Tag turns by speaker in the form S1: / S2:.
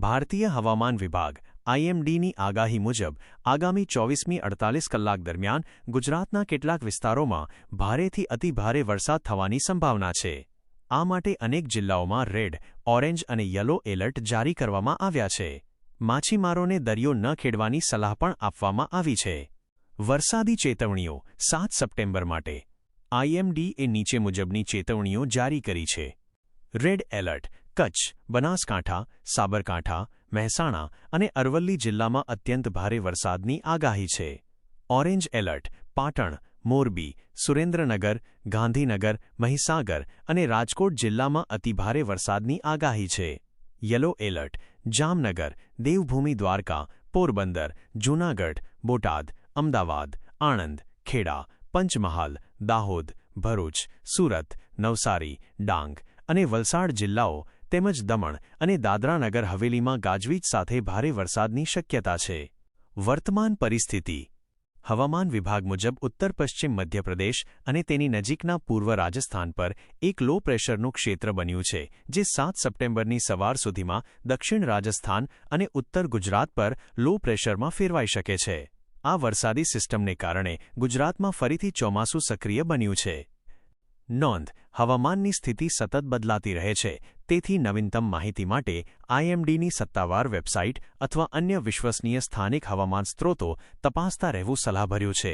S1: ભારતીય હવામાન વિભાગ આઈએમડીની આગાહી મુજબ આગામી 24મી 48 કલાક દરમિયાન ગુજરાતના કેટલાક વિસ્તારોમાં ભારેથી અતિભારે વરસાદ થવાની સંભાવના છે. આ માટે અનેક જિલ્લાઓમાં રેડ, ઓરેન્જ અને યલો એલર્ટ જારી કરવામાં આવ્યા છે. માછીમારોને દરિયો ન ખેડવાની સલાહ પણ આપવામાં આવી છે. વરસાદી ચેતવણીઓ 7 સપ્ટેમ્બર માટે આઈએમડીએ નીચે મુજબની ચેતવણીઓ જારી કરી છે. રેડ એલર્ટ કચ્છ, બનાસકાંઠા, સાબરકાંઠા, મહેસાણા અને અરવલ્લી જિલ્લામાં અત્યંત ભારે વરસાદની આગાહી છે. ઓરેન્જ એલર્ટ પાટણ, મોરબી, સુરેન્દ્રનગર, ગાંધીનગર, મહીસાગર અને રાજકોટ જિલ્લામાં અતિભારે વરસાદની આગાહી છે. યલો એલર્ટ જામનગર, દેવભૂમિ દ્વારકા, પોરબંદર, જૂનાગઢ, બોટાદ, અમદાવાદ, આણંદ, ખેડા, પંચમહાલ, દાહોદ, ભરૂચ, સુરત, નવસારી, ડાંગ અને વલસાડ જિલ્લાઓ તેમજ દમણ અને દાદરાનગર હવેલીમાં ગાજવીજ સાથે ભારે વરસાદની શક્યતા છે. વર્તમાન પરિસ્થિતિ હવામાન વિભાગ મુજબ ઉત્તર પશ્ચિમ મધ્યપ્રદેશ અને તેની નજીકના પૂર્વ રાજસ્થાન પર એક લો પ્રેશરનું ક્ષેત્ર બન્યું છે, જે 7 સપ્ટેમ્બરની સવાર સુધીમાં દક્ષિણ રાજસ્થાન અને ઉત્તર ગુજરાત પર લો પ્રેશરમાં ફેરવાઈ શકે છે. આ વરસાદી સિસ્ટમને કારણે ગુજરાતમાં ફરીથી ચોમાસું સક્રિય બન્યું છે. નોંધ: હવામાનની સ્થિતિ સતત બદલાતી રહે છે, તેથી નવીનતમ માહિતી માટે આઈએમડીની સત્તાવાર વેબસાઇટ અથવા અન્ય વિશ્વસનીય સ્થાનિક હવામાન સ્ત્રોતો તપાસતા રહેવું સલાહભર્યું છે.